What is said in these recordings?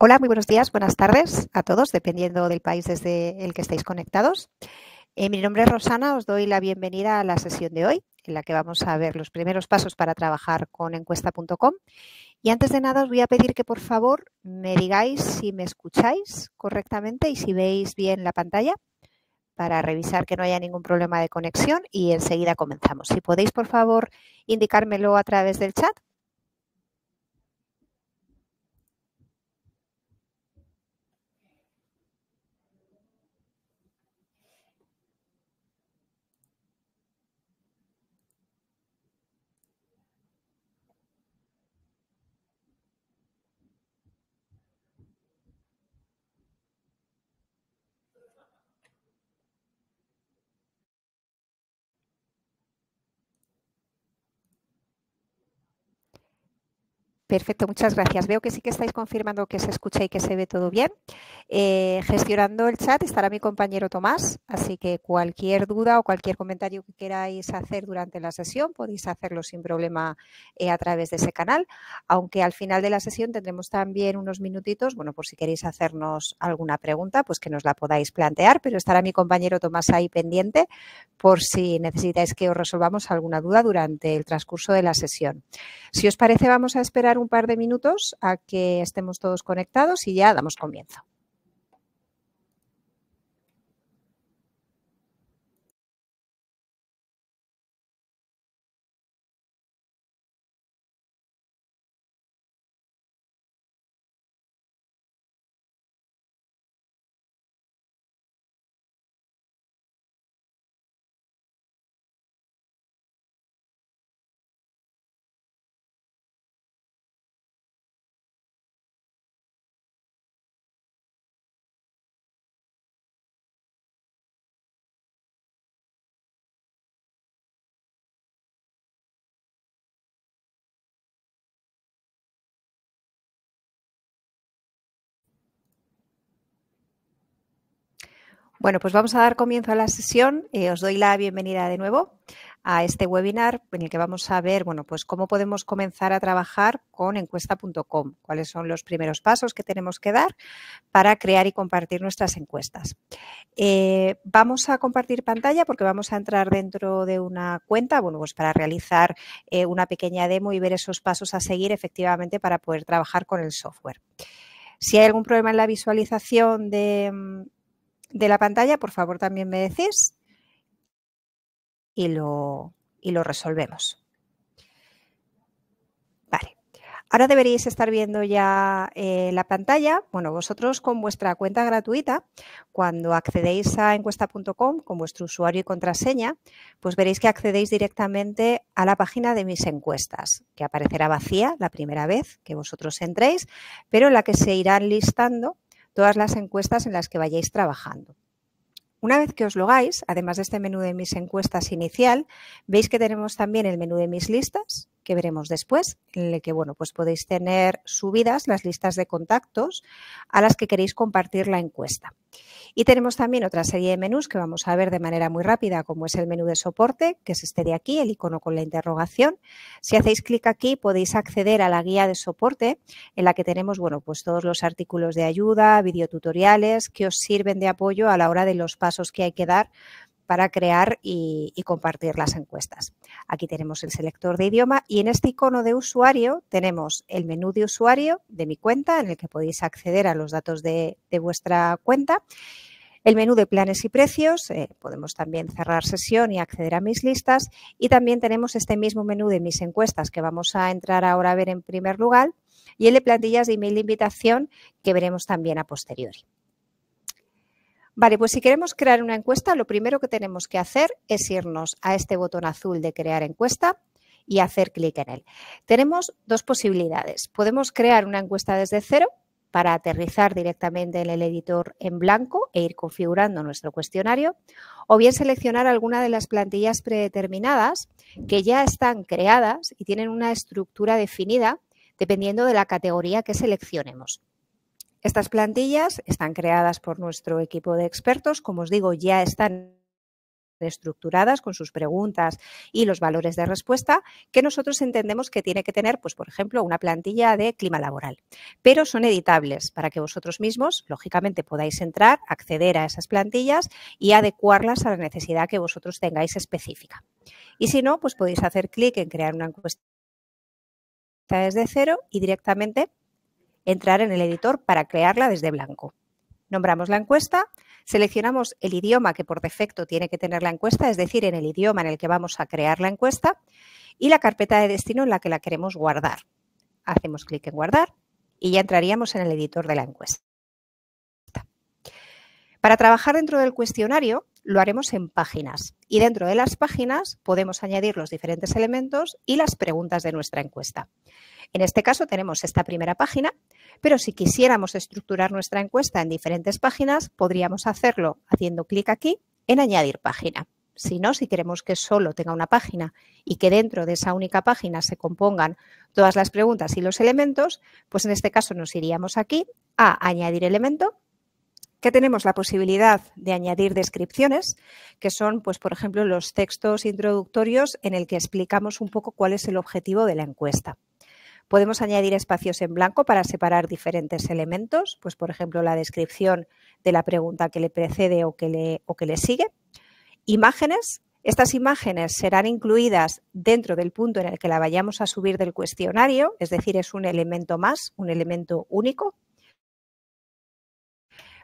Hola, muy buenos días, buenas tardes a todos, dependiendo del país desde el que estéis conectados. Mi nombre es Rosana, os doy la bienvenida a la sesión de hoy, en la que vamos a ver los primeros pasos para trabajar con encuesta.com. Y antes de nada os voy a pedir que por favor me digáis si me escucháis correctamente y si veis bien la pantalla para revisar que no haya ningún problema de conexión y enseguida comenzamos. Si podéis por favor indicármelo a través del chat. Perfecto, muchas gracias. Veo que sí que estáis confirmando que se escucha y que se ve todo bien. Gestionando el chat estará mi compañero Tomás, así que cualquier duda o cualquier comentario que queráis hacer durante la sesión podéis hacerlo sin problema a través de ese canal, aunque al final de la sesión tendremos también unos minutitos, bueno, por si queréis hacernos alguna pregunta, pues que nos la podáis plantear, pero estará mi compañero Tomás ahí pendiente por si necesitáis que os resolvamos alguna duda durante el transcurso de la sesión. Si os parece, vamos a esperar un par de minutos a que estemos todos conectados y ya damos comienzo. Bueno, pues vamos a dar comienzo a la sesión. Os doy la bienvenida de nuevo a este webinar en el que vamos a ver, bueno, pues cómo podemos comenzar a trabajar con encuesta.com, cuáles son los primeros pasos que tenemos que dar para crear y compartir nuestras encuestas. Vamos a compartir pantalla porque vamos a entrar dentro de una cuenta, bueno, pues para realizar una pequeña demo y ver esos pasos a seguir efectivamente para poder trabajar con el software. Si hay algún problema en la visualización de la pantalla, por favor también me decís y lo resolvemos. Vale. Ahora deberíais estar viendo ya la pantalla. Bueno, vosotros con vuestra cuenta gratuita, cuando accedéis a encuesta.com con vuestro usuario y contraseña, pues veréis que accedéis directamente a la página de mis encuestas, que aparecerá vacía la primera vez que vosotros entréis, pero en la que se irán listando todas las encuestas en las que vayáis trabajando. Una vez que os logáis, además de este menú de mis encuestas inicial, veis que tenemos también el menú de mis listas, que veremos después, en el que bueno, pues podéis tener subidas las listas de contactos a las que queréis compartir la encuesta. Y tenemos también otra serie de menús que vamos a ver de manera muy rápida, como es el menú de soporte, que es este de aquí, el icono con la interrogación. Si hacéis clic aquí podéis acceder a la guía de soporte en la que tenemos, bueno, pues todos los artículos de ayuda, videotutoriales que os sirven de apoyo a la hora de los pasos que hay que dar para crear y compartir las encuestas. Aquí tenemos el selector de idioma y en este icono de usuario tenemos el menú de usuario de mi cuenta en el que podéis acceder a los datos de vuestra cuenta. El menú de planes y precios, podemos también cerrar sesión y acceder a mis listas y también tenemos este mismo menú de mis encuestas que vamos a entrar ahora a ver en primer lugar y el de plantillas de email de invitación que veremos también a posteriori. Vale, pues si queremos crear una encuesta, lo primero que tenemos que hacer es irnos a este botón azul de crear encuesta y hacer clic en él. Tenemos dos posibilidades. Podemos crear una encuesta desde cero para aterrizar directamente en el editor en blanco e ir configurando nuestro cuestionario, o bien seleccionar alguna de las plantillas predeterminadas que ya están creadas y tienen una estructura definida dependiendo de la categoría que seleccionemos. Estas plantillas están creadas por nuestro equipo de expertos, como os digo, ya están estructuradas con sus preguntas y los valores de respuesta que nosotros entendemos que tiene que tener, pues, por ejemplo, una plantilla de clima laboral. Pero son editables para que vosotros mismos, lógicamente, podáis entrar, acceder a esas plantillas y adecuarlas a la necesidad que vosotros tengáis específica. Y si no, pues podéis hacer clic en crear una encuesta desde cero y directamente entrar en el editor para crearla desde blanco. Nombramos la encuesta, seleccionamos el idioma que por defecto tiene que tener la encuesta, es decir, en el idioma en el que vamos a crear la encuesta, y la carpeta de destino en la que la queremos guardar. Hacemos clic en guardar y ya entraríamos en el editor de la encuesta. Para trabajar dentro del cuestionario lo haremos en páginas y dentro de las páginas podemos añadir los diferentes elementos y las preguntas de nuestra encuesta. En este caso tenemos esta primera página, pero si quisiéramos estructurar nuestra encuesta en diferentes páginas, podríamos hacerlo haciendo clic aquí en añadir página. Si no, si queremos que solo tenga una página y que dentro de esa única página se compongan todas las preguntas y los elementos, pues en este caso nos iríamos aquí a añadir elemento, que tenemos la posibilidad de añadir descripciones, que son, pues, por ejemplo, los textos introductorios en el que explicamos un poco cuál es el objetivo de la encuesta. Podemos añadir espacios en blanco para separar diferentes elementos, pues, por ejemplo, la descripción de la pregunta que le precede o que le sigue. Imágenes. Estas imágenes serán incluidas dentro del punto en el que la vayamos a subir del cuestionario, es decir, es un elemento más, un elemento único.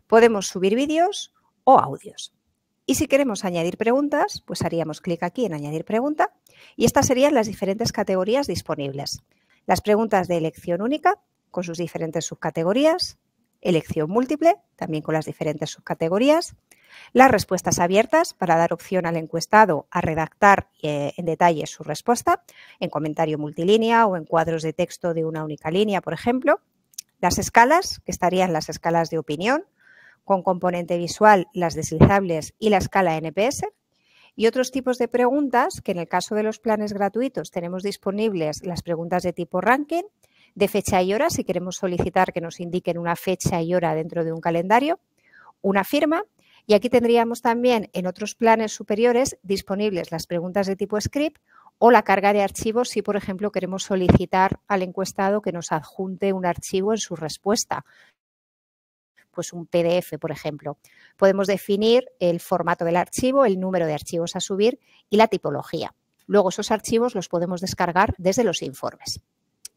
Podemos subir vídeos o audios. Y si queremos añadir preguntas, pues haríamos clic aquí en añadir pregunta y estas serían las diferentes categorías disponibles. Las preguntas de elección única con sus diferentes subcategorías, elección múltiple también con las diferentes subcategorías, las respuestas abiertas para dar opción al encuestado a redactar en detalle su respuesta en comentario multilínea o en cuadros de texto de una única línea, por ejemplo. Las escalas, que estarían las escalas de opinión, con componente visual, las deslizables y la escala NPS, y otros tipos de preguntas que en el caso de los planes gratuitos tenemos disponibles las preguntas de tipo ranking, de fecha y hora, si queremos solicitar que nos indiquen una fecha y hora dentro de un calendario, una firma, y aquí tendríamos también en otros planes superiores disponibles las preguntas de tipo script o la carga de archivos si, por ejemplo, queremos solicitar al encuestado que nos adjunte un archivo en su respuesta, pues un PDF, por ejemplo. Podemos definir el formato del archivo, el número de archivos a subir y la tipología. Luego esos archivos los podemos descargar desde los informes.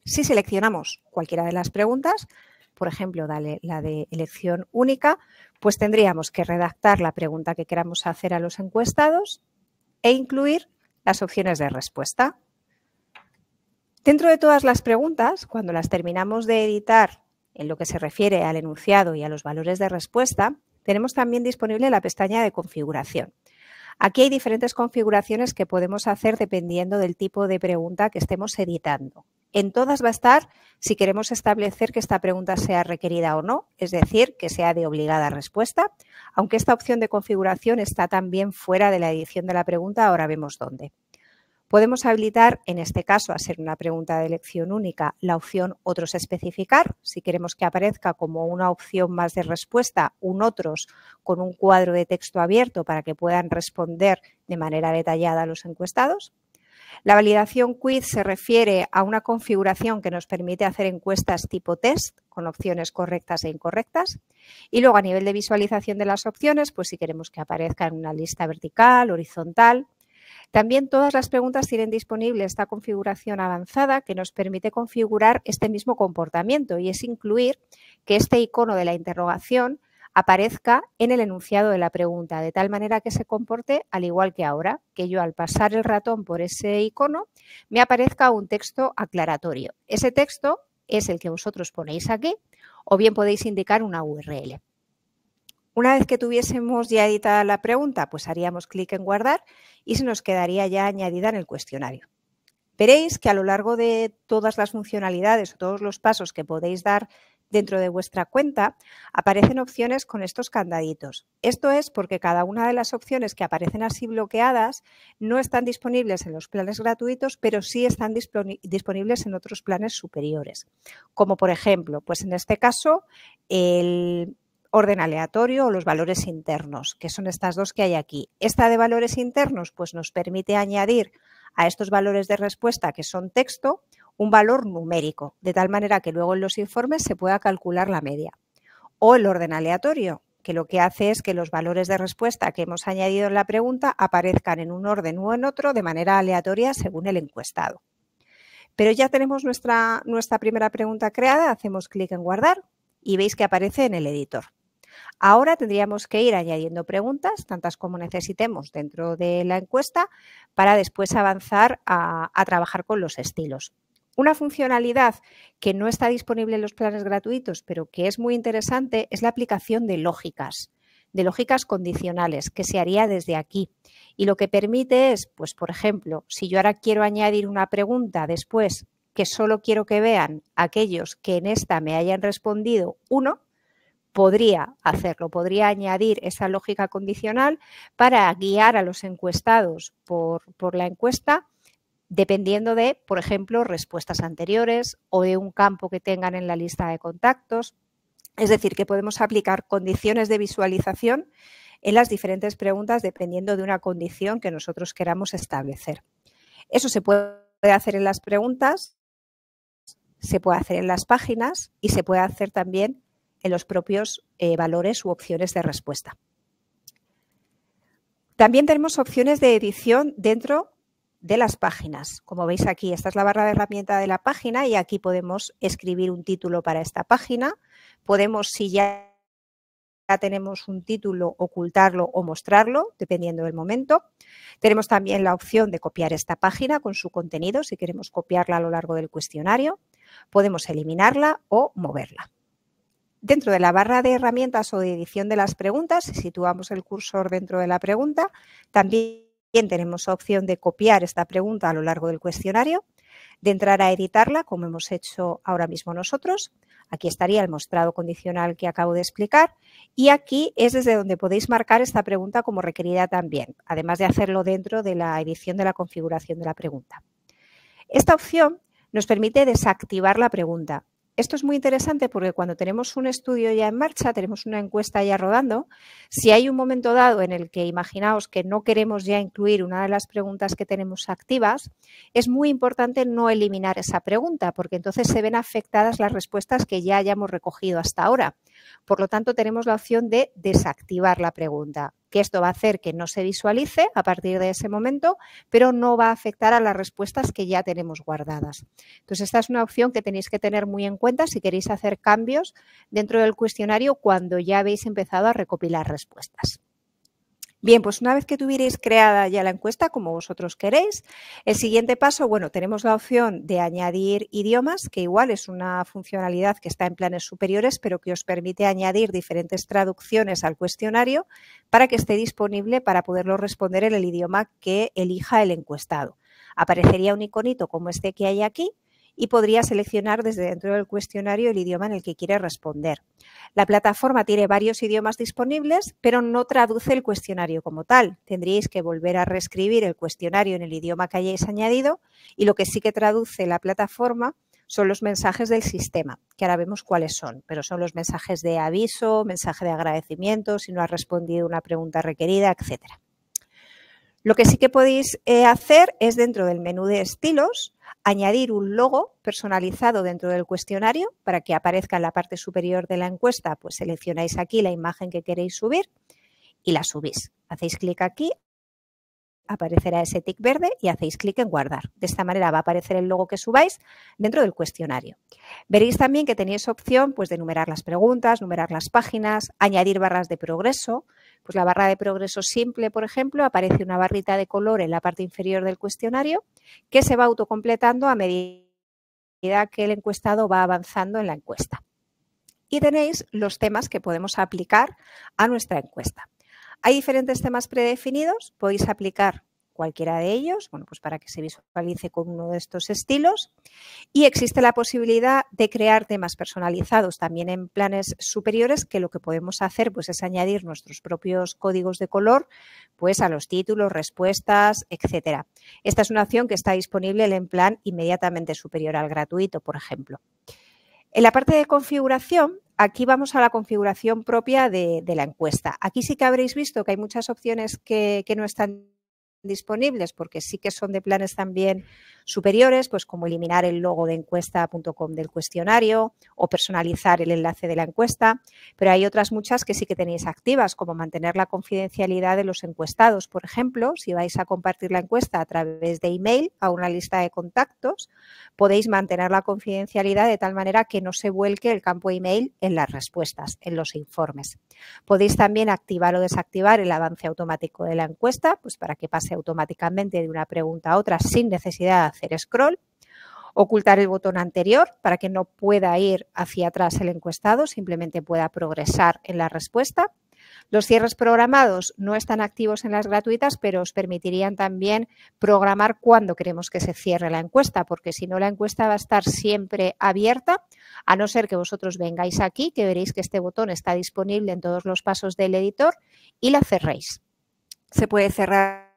Si seleccionamos cualquiera de las preguntas, por ejemplo, la de elección única, pues tendríamos que redactar la pregunta que queramos hacer a los encuestados e incluir las opciones de respuesta. Dentro de todas las preguntas, cuando las terminamos de editar en lo que se refiere al enunciado y a los valores de respuesta, tenemos también disponible la pestaña de configuración. Aquí hay diferentes configuraciones que podemos hacer dependiendo del tipo de pregunta que estemos editando. En todas va a estar si queremos establecer que esta pregunta sea requerida o no, es decir, que sea de obligada respuesta, aunque esta opción de configuración está también fuera de la edición de la pregunta, ahora vemos dónde. Podemos habilitar, en este caso, a ser una pregunta de elección única, la opción Otros especificar, si queremos que aparezca como una opción más de respuesta, un Otros con un cuadro de texto abierto para que puedan responder de manera detallada a los encuestados. La validación quiz se refiere a una configuración que nos permite hacer encuestas tipo test con opciones correctas e incorrectas. Y luego a nivel de visualización de las opciones, pues si queremos que aparezca en una lista vertical, horizontal. También todas las preguntas tienen disponible esta configuración avanzada que nos permite configurar este mismo comportamiento y es incluir que este icono de la interrogación aparezca en el enunciado de la pregunta, de tal manera que se comporte al igual que ahora, que yo al pasar el ratón por ese icono me aparezca un texto aclaratorio. Ese texto es el que vosotros ponéis aquí o bien podéis indicar una URL. Una vez que tuviésemos ya editada la pregunta, pues haríamos clic en guardar y se nos quedaría ya añadida en el cuestionario. Veréis que a lo largo de todas las funcionalidades o todos los pasos que podéis dar dentro de vuestra cuenta, aparecen opciones con estos candaditos. Esto es porque cada una de las opciones que aparecen así bloqueadas no están disponibles en los planes gratuitos, pero sí están disponibles en otros planes superiores. Como por ejemplo, pues en este caso, el orden aleatorio o los valores internos, que son estas dos que hay aquí. Esta de valores internos pues nos permite añadir a estos valores de respuesta, que son texto, un valor numérico, de tal manera que luego en los informes se pueda calcular la media. O el orden aleatorio, que lo que hace es que los valores de respuesta que hemos añadido en la pregunta aparezcan en un orden o en otro de manera aleatoria según el encuestado. Pero ya tenemos nuestra primera pregunta creada, hacemos clic en guardar y veis que aparece en el editor. Ahora tendríamos que ir añadiendo preguntas, tantas como necesitemos dentro de la encuesta, para después avanzar a trabajar con los estilos. Una funcionalidad que no está disponible en los planes gratuitos, pero que es muy interesante, es la aplicación de lógicas condicionales, que se haría desde aquí. Y lo que permite es, pues por ejemplo, si yo ahora quiero añadir una pregunta después que solo quiero que vean aquellos que en esta me hayan respondido 1, podría hacerlo, podría añadir esa lógica condicional para guiar a los encuestados por la encuesta, dependiendo de, por ejemplo, respuestas anteriores o de un campo que tengan en la lista de contactos. Es decir, que podemos aplicar condiciones de visualización en las diferentes preguntas dependiendo de una condición que nosotros queramos establecer. Eso se puede hacer en las preguntas, se puede hacer en las páginas y se puede hacer también en los propios valores u opciones de respuesta. También tenemos opciones de edición dentro de las páginas. Como veis aquí, esta es la barra de herramienta de la página y aquí podemos escribir un título para esta página. Podemos, si ya tenemos un título, ocultarlo o mostrarlo, dependiendo del momento. Tenemos también la opción de copiar esta página con su contenido, si queremos copiarla a lo largo del cuestionario. Podemos eliminarla o moverla. Dentro de la barra de herramientas o de edición de las preguntas, si situamos el cursor dentro de la pregunta, también tenemos opción de copiar esta pregunta a lo largo del cuestionario, de entrar a editarla, como hemos hecho ahora mismo nosotros. Aquí estaría el mostrado condicional que acabo de explicar y aquí es desde donde podéis marcar esta pregunta como requerida también, además de hacerlo dentro de la edición de la configuración de la pregunta. Esta opción nos permite desactivar la pregunta. Esto es muy interesante porque cuando tenemos un estudio ya en marcha, tenemos una encuesta ya rodando, si hay un momento dado en el que imaginaos que no queremos ya incluir una de las preguntas que tenemos activas, es muy importante no eliminar esa pregunta porque entonces se ven afectadas las respuestas que ya hayamos recogido hasta ahora. Por lo tanto, tenemos la opción de desactivar la pregunta, que esto va a hacer que no se visualice a partir de ese momento, pero no va a afectar a las respuestas que ya tenemos guardadas. Entonces, esta es una opción que tenéis que tener muy en cuenta si queréis hacer cambios dentro del cuestionario cuando ya habéis empezado a recopilar respuestas. Bien, pues una vez que tuvierais creada ya la encuesta, como vosotros queréis, el siguiente paso, bueno, tenemos la opción de añadir idiomas, que igual es una funcionalidad que está en planes superiores, pero que os permite añadir diferentes traducciones al cuestionario para que esté disponible para poderlo responder en el idioma que elija el encuestado. Aparecería un iconito como este que hay aquí y podría seleccionar desde dentro del cuestionario el idioma en el que quiere responder. La plataforma tiene varios idiomas disponibles, pero no traduce el cuestionario como tal. Tendríais que volver a reescribir el cuestionario en el idioma que hayáis añadido y lo que sí que traduce la plataforma son los mensajes del sistema, que ahora vemos cuáles son, pero son los mensajes de aviso, mensaje de agradecimiento, si no has respondido una pregunta requerida, etc. Lo que sí que podéis hacer es dentro del menú de estilos, añadir un logo personalizado dentro del cuestionario para que aparezca en la parte superior de la encuesta, pues seleccionáis aquí la imagen que queréis subir y la subís. Hacéis clic aquí, aparecerá ese tic verde y hacéis clic en guardar. De esta manera va a aparecer el logo que subáis dentro del cuestionario. Veréis también que tenéis opción pues, de numerar las preguntas, numerar las páginas, añadir barras de progreso. Pues la barra de progreso simple, por ejemplo, aparece una barrita de color en la parte inferior del cuestionario que se va autocompletando a medida que el encuestado va avanzando en la encuesta. Y tenéis los temas que podemos aplicar a nuestra encuesta. Hay diferentes temas predefinidos, podéis aplicar cualquiera de ellos, bueno, pues para que se visualice con uno de estos estilos. Y existe la posibilidad de crear temas personalizados también en planes superiores, que lo que podemos hacer pues, es añadir nuestros propios códigos de color pues, a los títulos, respuestas, etc. Esta es una opción que está disponible en plan inmediatamente superior al gratuito, por ejemplo. En la parte de configuración aquí vamos a la configuración propia de la encuesta. Aquí sí que habréis visto que hay muchas opciones que no están disponibles porque sí que son de planes también superiores, pues como eliminar el logo de encuesta.com del cuestionario o personalizar el enlace de la encuesta, pero hay otras muchas que sí que tenéis activas, como mantener la confidencialidad de los encuestados. Por ejemplo, si vais a compartir la encuesta a través de email a una lista de contactos, podéis mantener la confidencialidad de tal manera que no se vuelque el campo email en las respuestas, en los informes. Podéis también activar o desactivar el avance automático de la encuesta, pues para que pase automáticamente de una pregunta a otra sin necesidad de hacer scroll. Ocultar el botón anterior para que no pueda ir hacia atrás el encuestado, simplemente pueda progresar en la respuesta. Los cierres programados no están activos en las gratuitas, pero os permitirían también programar cuándo queremos que se cierre la encuesta, porque si no, la encuesta va a estar siempre abierta, a no ser que vosotros vengáis aquí, que veréis que este botón está disponible en todos los pasos del editor y la cerréis. Se puede cerrar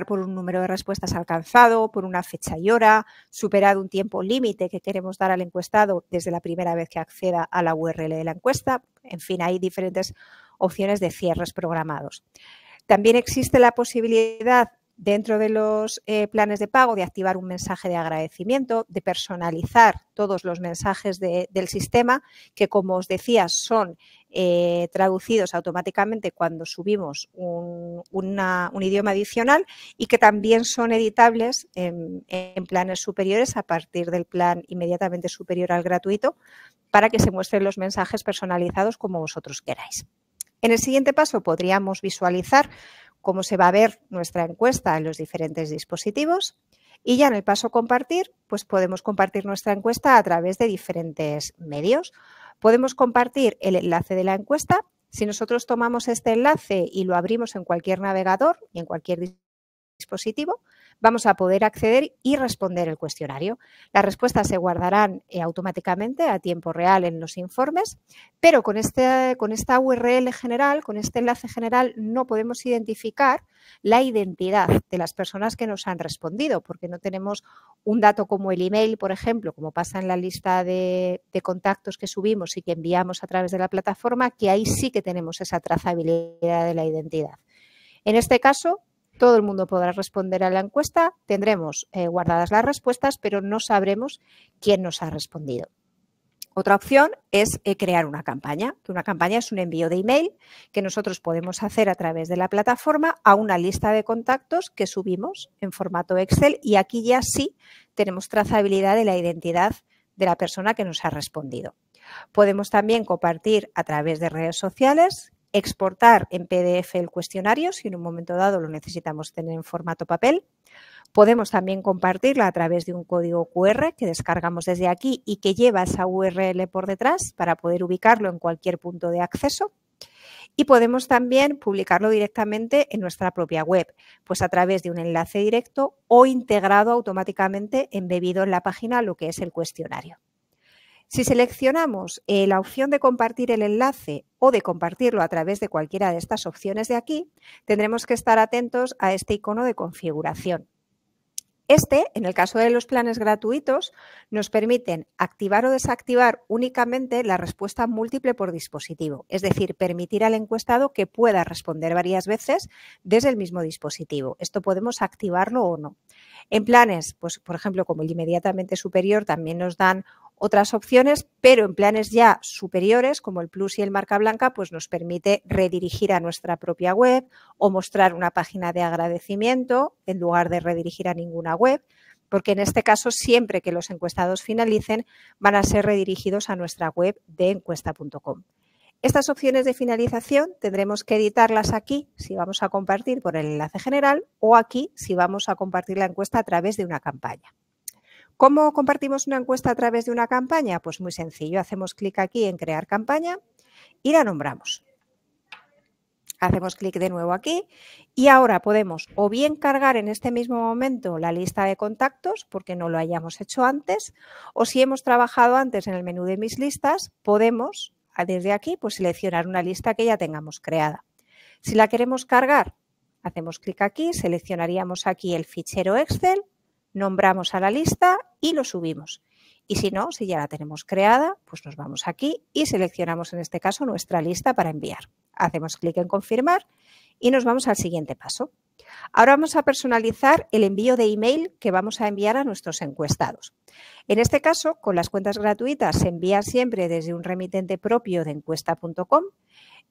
por un número de respuestas alcanzado, por una fecha y hora, superado un tiempo límite que queremos dar al encuestado desde la primera vez que acceda a la URL de la encuesta. En fin, hay diferentes opciones de cierres programados. También existe la posibilidad dentro de los planes de pago de activar un mensaje de agradecimiento, de personalizar todos los mensajes del sistema que, como os decía, son traducidos automáticamente cuando subimos un idioma adicional y que también son editables en planes superiores a partir del plan inmediatamente superior al gratuito para que se muestren los mensajes personalizados como vosotros queráis. En el siguiente paso podríamos visualizar cómo se va a ver nuestra encuesta en los diferentes dispositivos y ya en el paso compartir, pues podemos compartir nuestra encuesta a través de diferentes medios. Podemos compartir el enlace de la encuesta. Si nosotros tomamos este enlace y lo abrimos en cualquier navegador y en cualquier dispositivo, vamos a poder acceder y responder el cuestionario. Las respuestas se guardarán automáticamente a tiempo real en los informes, pero con esta URL general, con este enlace general, no podemos identificar la identidad de las personas que nos han respondido, porque no tenemos un dato como el email, por ejemplo, como pasa en la lista de contactos que subimos y que enviamos a través de la plataforma, que ahí sí que tenemos esa trazabilidad de la identidad. En este caso, todo el mundo podrá responder a la encuesta, tendremos guardadas las respuestas, pero no sabremos quién nos ha respondido. Otra opción es crear una campaña, que una campaña es un envío de email que nosotros podemos hacer a través de la plataforma a una lista de contactos que subimos en formato Excel y aquí ya sí tenemos trazabilidad de la identidad de la persona que nos ha respondido. Podemos también compartir a través de redes sociales, exportar en PDF el cuestionario si en un momento dado lo necesitamos tener en formato papel. Podemos también compartirla a través de un código QR que descargamos desde aquí y que lleva esa URL por detrás para poder ubicarlo en cualquier punto de acceso. Y podemos también publicarlo directamente en nuestra propia web, pues a través de un enlace directo o integrado automáticamente embebido en la página lo que es el cuestionario. Si seleccionamos la opción de compartir el enlace o de compartirlo a través de cualquiera de estas opciones de aquí, tendremos que estar atentos a este icono de configuración. En el caso de los planes gratuitos, nos permiten activar o desactivar únicamente la respuesta múltiple por dispositivo, es decir, permitir al encuestado que pueda responder varias veces desde el mismo dispositivo. Esto podemos activarlo o no. En planes, pues, por ejemplo, como el inmediatamente superior, también nos dan otras opciones, pero en planes ya superiores, como el Plus y el marca blanca, pues nos permite redirigir a nuestra propia web o mostrar una página de agradecimiento en lugar de redirigir a ninguna web, porque en este caso siempre que los encuestados finalicen van a ser redirigidos a nuestra web de encuesta.com. Estas opciones de finalización tendremos que editarlas aquí si vamos a compartir por el enlace general o aquí si vamos a compartir la encuesta a través de una campaña. ¿Cómo compartimos una encuesta a través de una campaña? Pues muy sencillo, hacemos clic aquí en crear campaña y la nombramos. Hacemos clic de nuevo aquí y ahora podemos o bien cargar en este mismo momento la lista de contactos porque no lo hayamos hecho antes, o si hemos trabajado antes en el menú de mis listas, podemos desde aquí pues seleccionar una lista que ya tengamos creada. Si la queremos cargar, hacemos clic aquí, seleccionaríamos aquí el fichero Excel, nombramos a la lista y lo subimos. Y si no, si ya la tenemos creada, pues nos vamos aquí y seleccionamos en este caso nuestra lista para enviar. Hacemos clic en confirmar y nos vamos al siguiente paso. Ahora vamos a personalizar el envío de email que vamos a enviar a nuestros encuestados. En este caso, con las cuentas gratuitas se envía siempre desde un remitente propio de encuesta.com.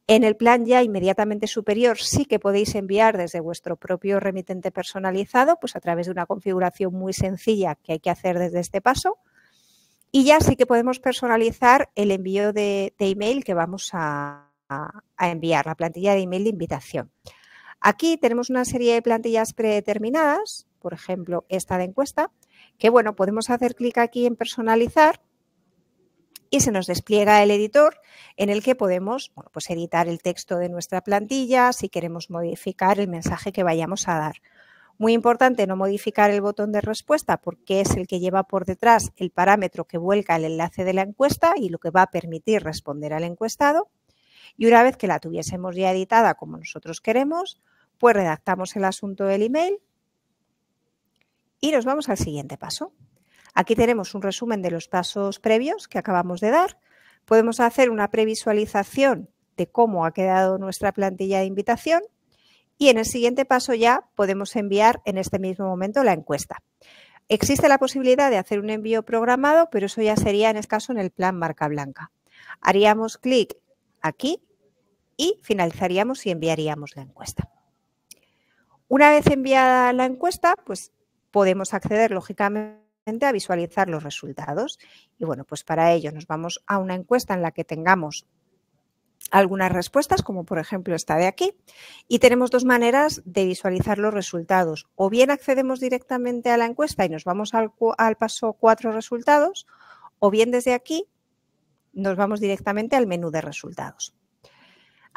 En el plan ya inmediatamente superior sí que podéis enviar desde vuestro propio remitente personalizado, pues a través de una configuración muy sencilla que hay que hacer desde este paso. Y ya sí que podemos personalizar el envío de email que vamos a enviar, la plantilla de email de invitación. Aquí tenemos una serie de plantillas predeterminadas, por ejemplo, esta de encuesta, que bueno, podemos hacer clic aquí en personalizar y se nos despliega el editor en el que podemos pues editar el texto de nuestra plantilla si queremos modificar el mensaje que vayamos a dar. Muy importante no modificar el botón de respuesta porque es el que lleva por detrás el parámetro que vuelca el enlace de la encuesta y lo que va a permitir responder al encuestado. Y una vez que la tuviésemos ya editada como nosotros queremos, pues redactamos el asunto del email y nos vamos al siguiente paso. Aquí tenemos un resumen de los pasos previos que acabamos de dar. Podemos hacer una previsualización de cómo ha quedado nuestra plantilla de invitación y en el siguiente paso ya podemos enviar en este mismo momento la encuesta. Existe la posibilidad de hacer un envío programado, pero eso ya sería en este caso en el plan marca blanca. Haríamos clic aquí y finalizaríamos y enviaríamos la encuesta. Una vez enviada la encuesta, pues podemos acceder lógicamente a visualizar los resultados. Y bueno, pues para ello nos vamos a una encuesta en la que tengamos algunas respuestas, como por ejemplo esta de aquí, y tenemos dos maneras de visualizar los resultados. O bien accedemos directamente a la encuesta y nos vamos al paso 4 resultados, o bien desde aquí nos vamos directamente al menú de resultados.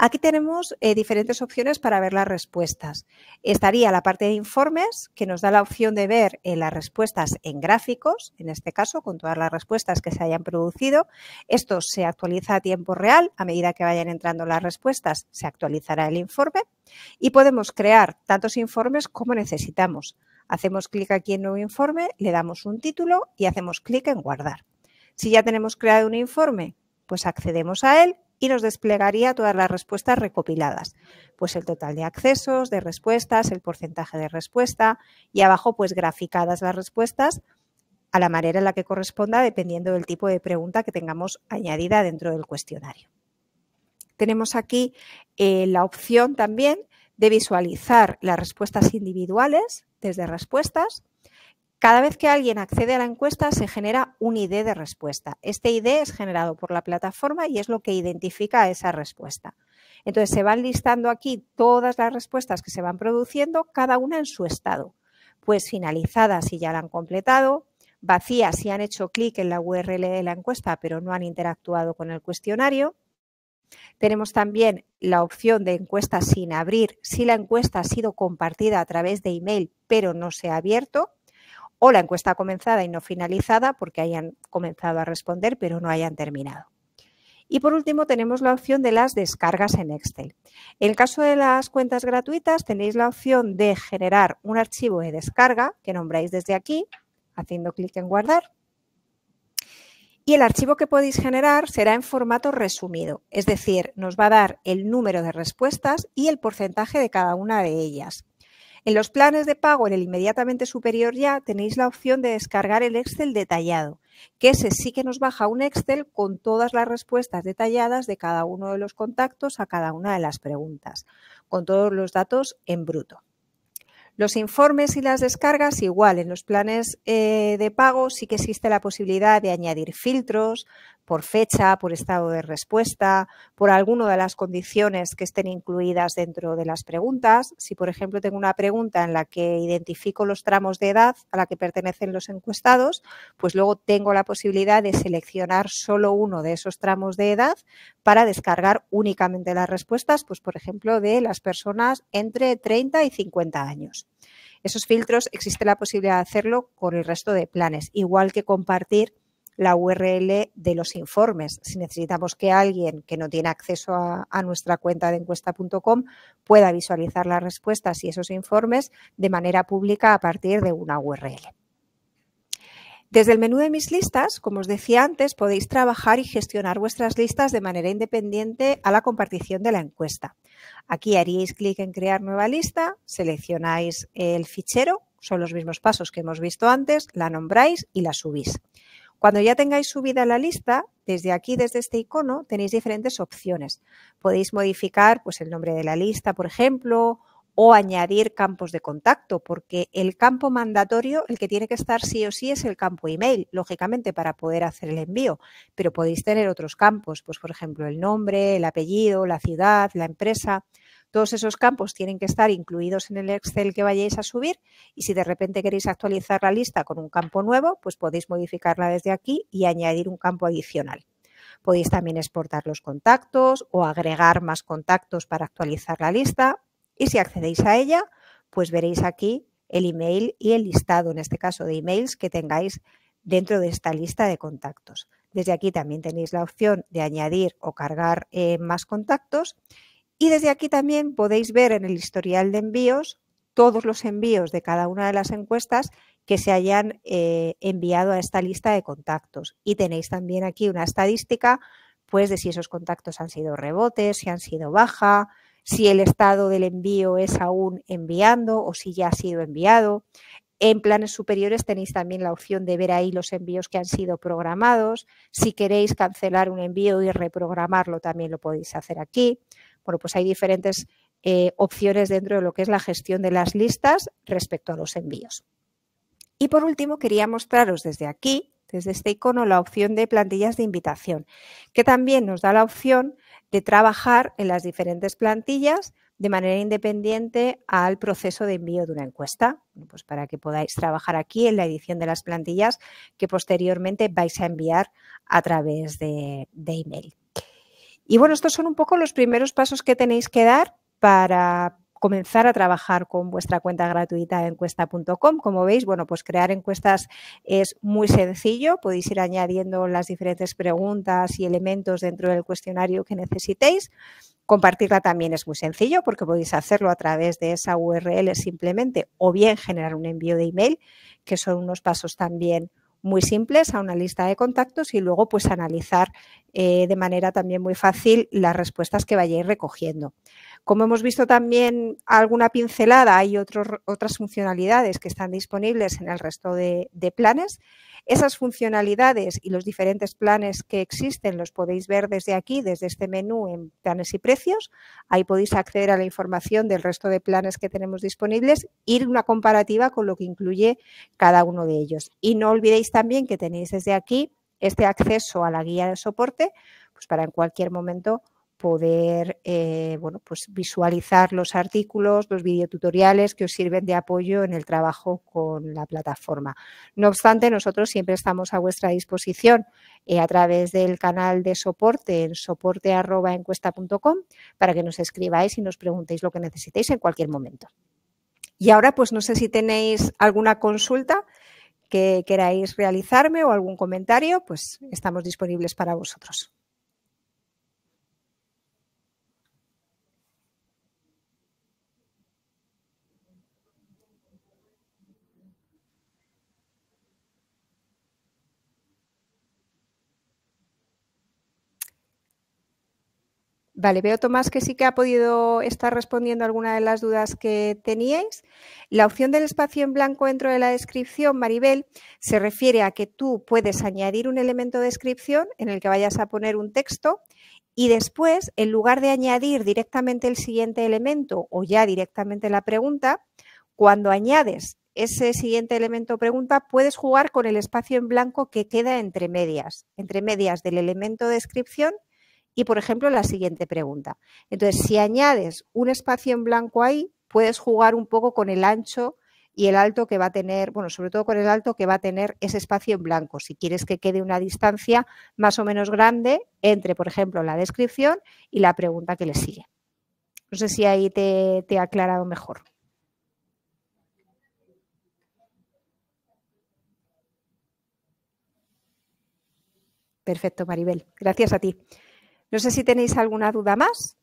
Aquí tenemos diferentes opciones para ver las respuestas. Estaría la parte de informes, que nos da la opción de ver las respuestas en gráficos, en este caso, con todas las respuestas que se hayan producido. Esto se actualiza a tiempo real. A medida que vayan entrando las respuestas, se actualizará el informe. Y podemos crear tantos informes como necesitamos. Hacemos clic aquí en Nuevo informe, le damos un título y hacemos clic en Guardar. Si ya tenemos creado un informe, pues accedemos a él y nos desplegaría todas las respuestas recopiladas. Pues el total de accesos, de respuestas, el porcentaje de respuesta y abajo pues graficadas las respuestas a la manera en la que corresponda dependiendo del tipo de pregunta que tengamos añadida dentro del cuestionario. Tenemos aquí la opción también de visualizar las respuestas individuales desde respuestas. Cada vez que alguien accede a la encuesta se genera un ID de respuesta. Este ID es generado por la plataforma y es lo que identifica a esa respuesta. Entonces se van listando aquí todas las respuestas que se van produciendo, cada una en su estado. Pues finalizadas si ya la han completado, vacías si han hecho clic en la URL de la encuesta pero no han interactuado con el cuestionario. Tenemos también la opción de encuesta sin abrir si la encuesta ha sido compartida a través de email pero no se ha abierto. O la encuesta comenzada y no finalizada porque hayan comenzado a responder pero no hayan terminado. Y por último tenemos la opción de las descargas en Excel. En el caso de las cuentas gratuitas tenéis la opción de generar un archivo de descarga que nombráis desde aquí, haciendo clic en guardar. Y el archivo que podéis generar será en formato resumido, es decir, nos va a dar el número de respuestas y el porcentaje de cada una de ellas. En los planes de pago, en el inmediatamente superior ya, tenéis la opción de descargar el Excel detallado, que ese sí que nos baja un Excel con todas las respuestas detalladas de cada uno de los contactos a cada una de las preguntas, con todos los datos en bruto. Los informes y las descargas igual, en los planes de pago sí que existe la posibilidad de añadir filtros por fecha, por estado de respuesta, por alguna de las condiciones que estén incluidas dentro de las preguntas. Si, por ejemplo, tengo una pregunta en la que identifico los tramos de edad a la que pertenecen los encuestados, pues luego tengo la posibilidad de seleccionar solo uno de esos tramos de edad para descargar únicamente las respuestas, pues por ejemplo, de las personas entre 30 y 50 años. Esos filtros existe la posibilidad de hacerlo con el resto de planes, igual que compartir la URL de los informes. Si necesitamos que alguien que no tiene acceso a nuestra cuenta de encuesta.com pueda visualizar las respuestas y esos informes de manera pública a partir de una URL. Desde el menú de mis listas, como os decía antes, podéis trabajar y gestionar vuestras listas de manera independiente a la compartición de la encuesta. Aquí haríais clic en crear nueva lista, seleccionáis el fichero, son los mismos pasos que hemos visto antes, la nombráis y la subís. Cuando ya tengáis subida la lista, desde aquí, desde este icono, tenéis diferentes opciones. Podéis modificar pues, el nombre de la lista, por ejemplo, o añadir campos de contacto, porque el campo mandatorio, el que tiene que estar sí o sí, es el campo email, lógicamente, para poder hacer el envío, pero podéis tener otros campos, pues por ejemplo, el nombre, el apellido, la ciudad, la empresa. Todos esos campos tienen que estar incluidos en el Excel que vayáis a subir y si de repente queréis actualizar la lista con un campo nuevo, pues podéis modificarla desde aquí y añadir un campo adicional. Podéis también exportar los contactos o agregar más contactos para actualizar la lista. Y si accedéis a ella, pues veréis aquí el email y el listado, en este caso de emails que tengáis dentro de esta lista de contactos. Desde aquí también tenéis la opción de añadir o cargar más contactos y desde aquí también podéis ver en el historial de envíos todos los envíos de cada una de las encuestas que se hayan enviado a esta lista de contactos. Y tenéis también aquí una estadística pues, de si esos contactos han sido rebotes, si han sido baja, si el estado del envío es aún enviando o si ya ha sido enviado. En planes superiores tenéis también la opción de ver ahí los envíos que han sido programados. Si queréis cancelar un envío y reprogramarlo, también lo podéis hacer aquí. Bueno, pues hay diferentes opciones dentro de lo que es la gestión de las listas respecto a los envíos. Y por último, quería mostraros desde aquí, desde este icono, la opción de plantillas de invitación, que también nos da la opción de trabajar en las diferentes plantillas de manera independiente al proceso de envío de una encuesta, pues para que podáis trabajar aquí en la edición de las plantillas que posteriormente vais a enviar a través de email. Y bueno, estos son un poco los primeros pasos que tenéis que dar para comenzar a trabajar con vuestra cuenta gratuita de encuesta.com. Como veis, bueno, pues crear encuestas es muy sencillo. Podéis ir añadiendo las diferentes preguntas y elementos dentro del cuestionario que necesitéis. Compartirla también es muy sencillo porque podéis hacerlo a través de esa URL simplemente o bien generar un envío de email, que son unos pasos también muy simples a una lista de contactos y luego pues analizar de manera también muy fácil las respuestas que vayáis recogiendo. Como hemos visto también alguna pincelada, hay otras funcionalidades que están disponibles en el resto de planes. Esas funcionalidades y los diferentes planes que existen los podéis ver desde aquí, desde este menú en planes y precios. Ahí podéis acceder a la información del resto de planes que tenemos disponibles, ir una comparativa con lo que incluye cada uno de ellos. Y no olvidéis también que tenéis desde aquí este acceso a la guía de soporte, pues para en cualquier momento poder bueno, pues visualizar los artículos, los videotutoriales que os sirven de apoyo en el trabajo con la plataforma. No obstante, nosotros siempre estamos a vuestra disposición a través del canal de soporte en soporte@encuesta.com para que nos escribáis y nos preguntéis lo que necesitéis en cualquier momento. Y ahora, pues no sé si tenéis alguna consulta que queráis realizarme o algún comentario, pues estamos disponibles para vosotros. Vale, veo, Tomás, que sí que ha podido estar respondiendo alguna de las dudas que teníais. La opción del espacio en blanco dentro de la descripción, Maribel, se refiere a que tú puedes añadir un elemento de descripción en el que vayas a poner un texto y después, en lugar de añadir directamente el siguiente elemento o ya directamente la pregunta, cuando añades ese siguiente elemento o pregunta, puedes jugar con el espacio en blanco que queda entre medias del elemento de descripción y, por ejemplo, la siguiente pregunta. Entonces, si añades un espacio en blanco ahí, puedes jugar un poco con el ancho y el alto que va a tener, bueno, sobre todo con el alto que va a tener ese espacio en blanco. Si quieres que quede una distancia más o menos grande entre, por ejemplo, la descripción y la pregunta que le sigue. No sé si ahí te he aclarado mejor. Perfecto, Maribel. Gracias a ti. No sé si tenéis alguna duda más.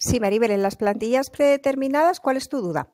Sí, Maribel, en las plantillas predeterminadas, ¿cuál es tu duda?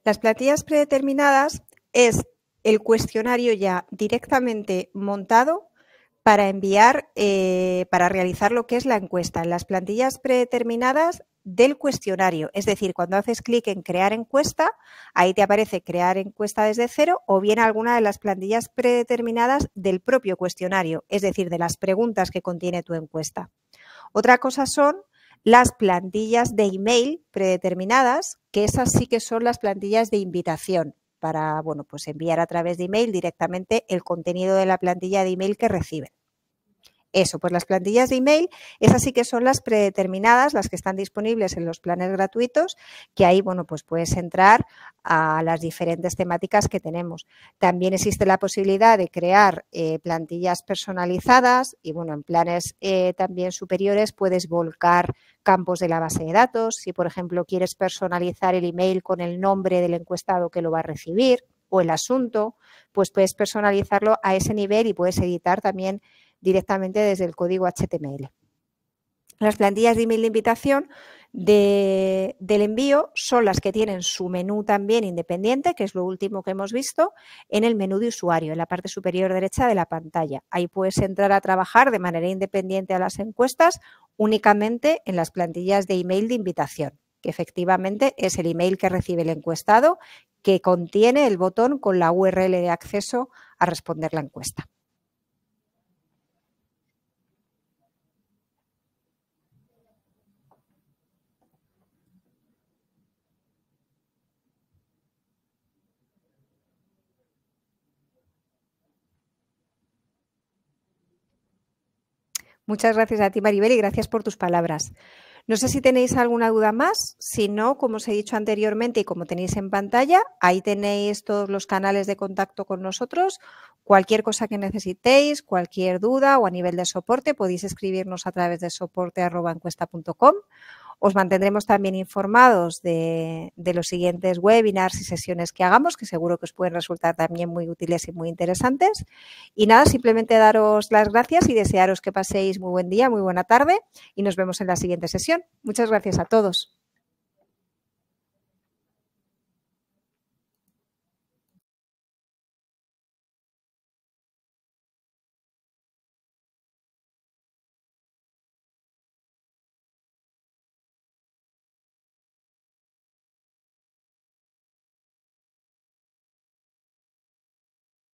Las plantillas predeterminadas es el cuestionario ya directamente montado para enviar, para realizar lo que es la encuesta. En las plantillas predeterminadas del cuestionario, es decir, cuando haces clic en crear encuesta, ahí te aparece crear encuesta desde cero o bien alguna de las plantillas predeterminadas del propio cuestionario, es decir, de las preguntas que contiene tu encuesta. Otra cosa son las plantillas de email predeterminadas, que esas sí que son las plantillas de invitación para, bueno, pues enviar a través de email directamente el contenido de la plantilla de email que reciben. Eso, pues las plantillas de email, esas sí que son las predeterminadas, las que están disponibles en los planes gratuitos, que ahí, bueno, pues puedes entrar a las diferentes temáticas que tenemos. También existe la posibilidad de crear plantillas personalizadas y, bueno, en planes también superiores puedes volcar campos de la base de datos. Si, por ejemplo, quieres personalizar el email con el nombre del encuestado que lo va a recibir o el asunto, pues puedes personalizarlo a ese nivel y puedes editar también directamente desde el código HTML. Las plantillas de email de invitación del envío son las que tienen su menú también independiente, que es lo último que hemos visto, en el menú de usuario, en la parte superior derecha de la pantalla. Ahí puedes entrar a trabajar de manera independiente a las encuestas únicamente en las plantillas de email de invitación, que efectivamente es el email que recibe el encuestado, que contiene el botón con la URL de acceso a responder la encuesta. Muchas gracias a ti, Maribel, y gracias por tus palabras. No sé si tenéis alguna duda más. Si no, como os he dicho anteriormente y como tenéis en pantalla, ahí tenéis todos los canales de contacto con nosotros. Cualquier cosa que necesitéis, cualquier duda o a nivel de soporte, podéis escribirnos a través de soporte@encuesta.com. Os mantendremos también informados de los siguientes webinars y sesiones que hagamos, que seguro que os pueden resultar también muy útiles y muy interesantes. Y nada, simplemente daros las gracias y desearos que paséis muy buen día, muy buena tarde y nos vemos en la siguiente sesión. Muchas gracias a todos.